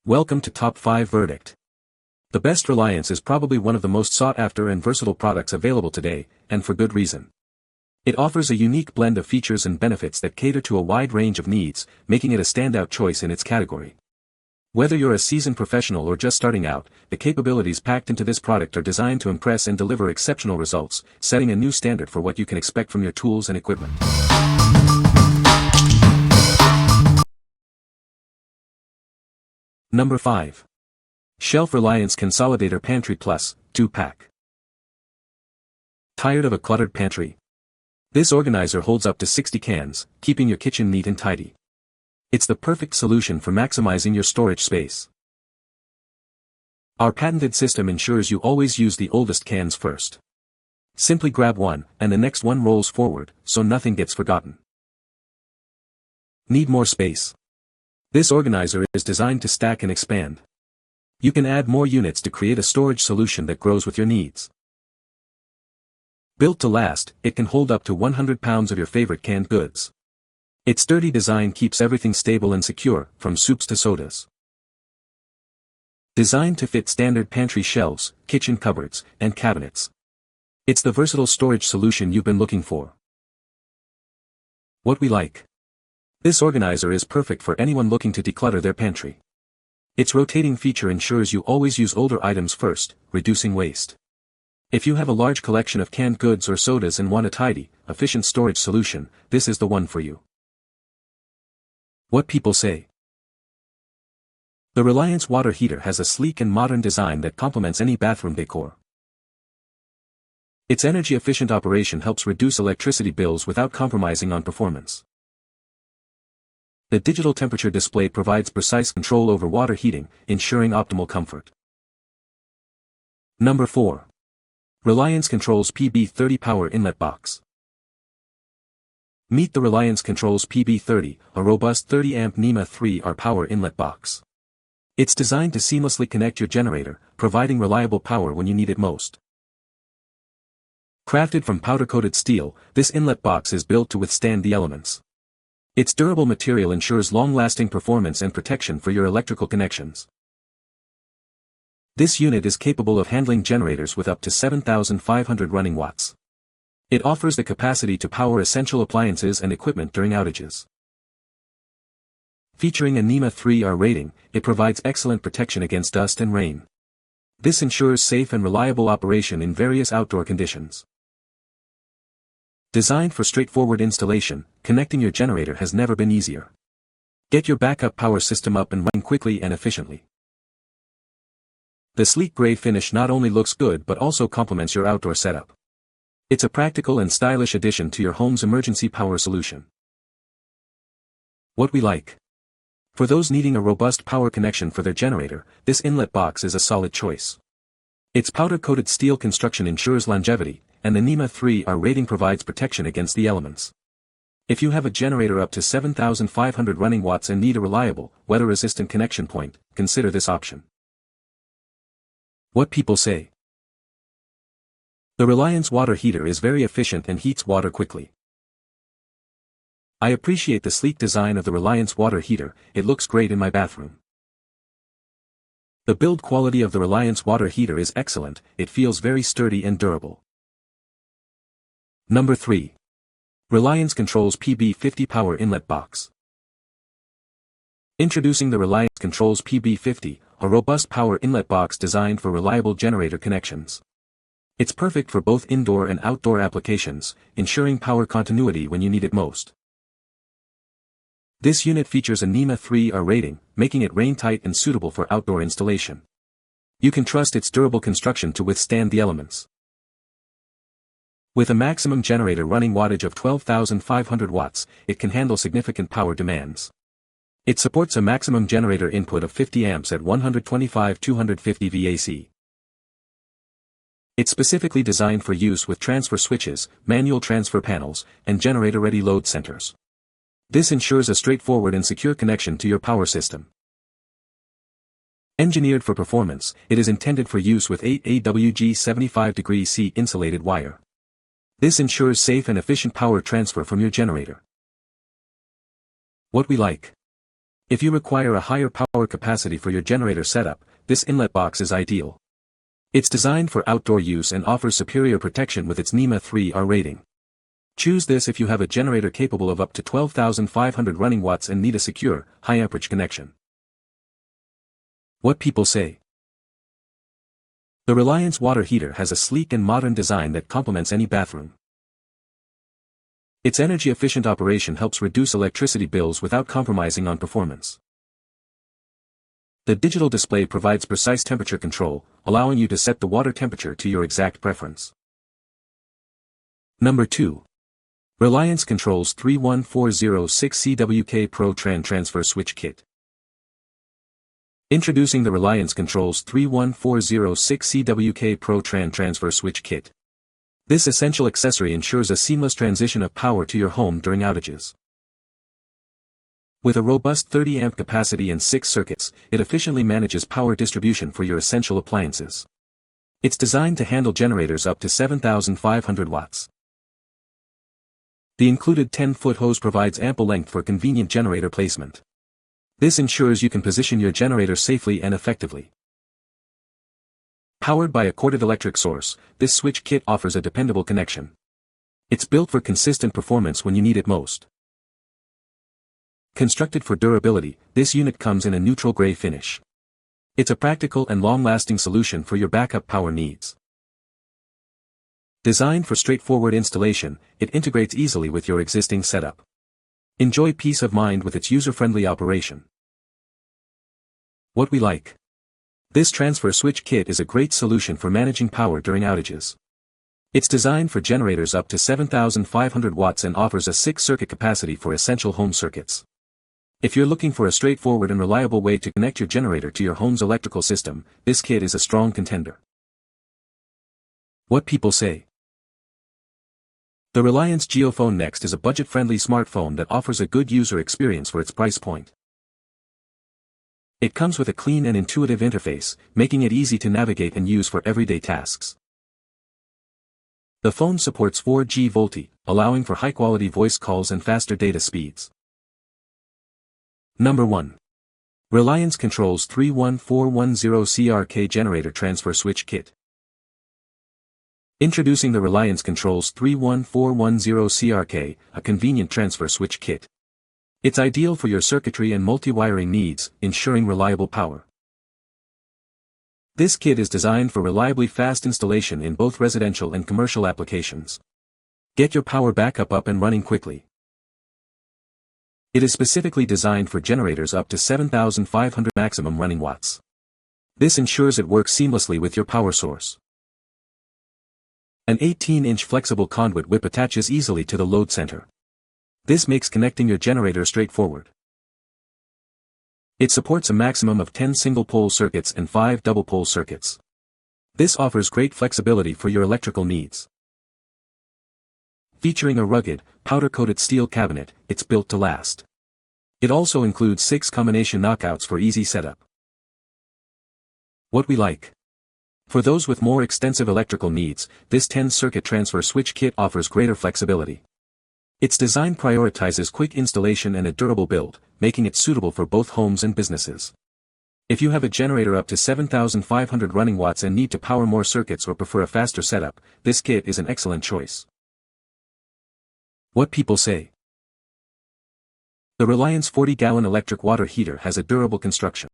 Welcome to Top 5 Verdict. The best Reliance is probably one of the most sought-after and versatile products available today, and for good reason. It offers a unique blend of features and benefits that cater to a wide range of needs, making it a standout choice in its category. Whether you're a seasoned professional or just starting out, the capabilities packed into this product are designed to impress and deliver exceptional results, setting a new standard for what you can expect from your tools and equipment. Number 5. Shelf Reliance Cansolidator Pantry Plus, 2-pack. Tired of a cluttered pantry? This organizer holds up to 60 cans, keeping your kitchen neat and tidy. It's the perfect solution for maximizing your storage space. Our patented system ensures you always use the oldest cans first. Simply grab one, and the next one rolls forward, so nothing gets forgotten. Need more space? This organizer is designed to stack and expand. You can add more units to create a storage solution that grows with your needs. Built to last, it can hold up to 100 pounds of your favorite canned goods. Its sturdy design keeps everything stable and secure, from soups to sodas. Designed to fit standard pantry shelves, kitchen cupboards, and cabinets. It's the versatile storage solution you've been looking for. What we like. This organizer is perfect for anyone looking to declutter their pantry. Its rotating feature ensures you always use older items first, reducing waste. If you have a large collection of canned goods or sodas and want a tidy, efficient storage solution, this is the one for you. What people say. The Reliance water heater has a sleek and modern design that complements any bathroom decor. Its energy-efficient operation helps reduce electricity bills without compromising on performance. The digital temperature display provides precise control over water heating, ensuring optimal comfort. Number 4. Reliance Controls PB30 Power Inlet Box. Meet the Reliance Controls PB30, a robust 30-amp NEMA 3R power inlet box. It's designed to seamlessly connect your generator, providing reliable power when you need it most. Crafted from powder-coated steel, this inlet box is built to withstand the elements. Its durable material ensures long-lasting performance and protection for your electrical connections. This unit is capable of handling generators with up to 7,500 running watts. It offers the capacity to power essential appliances and equipment during outages. Featuring a NEMA 3R rating, it provides excellent protection against dust and rain. This ensures safe and reliable operation in various outdoor conditions. Designed for straightforward installation, connecting your generator has never been easier. Get your backup power system up and running quickly and efficiently. The sleek gray finish not only looks good but also complements your outdoor setup. It's a practical and stylish addition to your home's emergency power solution. What we like. For those needing a robust power connection for their generator, this inlet box is a solid choice. Its powder-coated steel construction ensures longevity, and the NEMA 3R rating provides protection against the elements. If you have a generator up to 7,500 running watts and need a reliable, weather-resistant connection point, consider this option. What people say. The Reliance water heater is very efficient and heats water quickly. I appreciate the sleek design of the Reliance water heater, it looks great in my bathroom. The build quality of the Reliance water heater is excellent, it feels very sturdy and durable. Number 3. Reliance Controls PB50 Power Inlet Box. Introducing the Reliance Controls PB50, a robust power inlet box designed for reliable generator connections. It's perfect for both indoor and outdoor applications, ensuring power continuity when you need it most. This unit features a NEMA 3R rating, making it rain-tight and suitable for outdoor installation. You can trust its durable construction to withstand the elements. With a maximum generator running wattage of 12,500 watts, it can handle significant power demands. It supports a maximum generator input of 50 amps at 125-250 VAC. It's specifically designed for use with transfer switches, manual transfer panels, and generator-ready load centers. This ensures a straightforward and secure connection to your power system. Engineered for performance, it is intended for use with 8 AWG 75°C insulated wire. This ensures safe and efficient power transfer from your generator. What we like. If you require a higher power capacity for your generator setup, this inlet box is ideal. It's designed for outdoor use and offers superior protection with its NEMA 3R rating. Choose this if you have a generator capable of up to 12,500 running watts and need a secure, high-amperage connection. What people say. The Reliance water heater has a sleek and modern design that complements any bathroom. Its energy-efficient operation helps reduce electricity bills without compromising on performance. The digital display provides precise temperature control, allowing you to set the water temperature to your exact preference. Number 2. Reliance Controls 31406 CWK Pro Tran Transfer Switch Kit. Introducing the Reliance Controls 31406 CWK Pro Tran Transfer Switch Kit. This essential accessory ensures a seamless transition of power to your home during outages. With a robust 30 amp capacity and 6 circuits, it efficiently manages power distribution for your essential appliances. It's designed to handle generators up to 7,500 watts. The included 10-foot hose provides ample length for convenient generator placement. This ensures you can position your generator safely and effectively. Powered by a corded electric source, this switch kit offers a dependable connection. It's built for consistent performance when you need it most. Constructed for durability, this unit comes in a neutral gray finish. It's a practical and long-lasting solution for your backup power needs. Designed for straightforward installation, it integrates easily with your existing setup. Enjoy peace of mind with its user-friendly operation. What we like. This transfer switch kit is a great solution for managing power during outages. It's designed for generators up to 7,500 watts and offers a 6-circuit capacity for essential home circuits. If you're looking for a straightforward and reliable way to connect your generator to your home's electrical system, this kit is a strong contender. What people say. The Reliance JioPhone Next is a budget-friendly smartphone that offers a good user experience for its price point. It comes with a clean and intuitive interface, making it easy to navigate and use for everyday tasks. The phone supports 4G VoLTE, allowing for high-quality voice calls and faster data speeds. Number 1. Reliance Controls 31410 CRK Generator Transfer Switch Kit. Introducing the Reliance Controls 31410 CRK, a convenient transfer switch kit. It's ideal for your circuitry and multi-wiring needs, ensuring reliable power. This kit is designed for reliably fast installation in both residential and commercial applications. Get your power backup up and running quickly. It is specifically designed for generators up to 7,500 maximum running watts. This ensures it works seamlessly with your power source. An 18-inch flexible conduit whip attaches easily to the load center. This makes connecting your generator straightforward. It supports a maximum of 10 single-pole circuits and 5 double-pole circuits. This offers great flexibility for your electrical needs. Featuring a rugged, powder-coated steel cabinet, it's built to last. It also includes 6 combination knockouts for easy setup. What we like. For those with more extensive electrical needs, this 10-circuit transfer switch kit offers greater flexibility. Its design prioritizes quick installation and a durable build, making it suitable for both homes and businesses. If you have a generator up to 7,500 running watts and need to power more circuits or prefer a faster setup, this kit is an excellent choice. What people say. The Reliance 40-gallon electric water heater has a durable construction.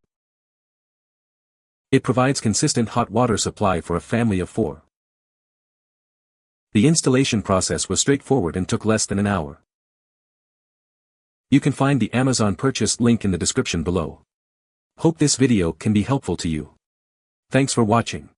It provides consistent hot water supply for a family of 4. The installation process was straightforward and took less than an hour. You can find the Amazon purchase link in the description below. Hope this video can be helpful to you. Thanks for watching.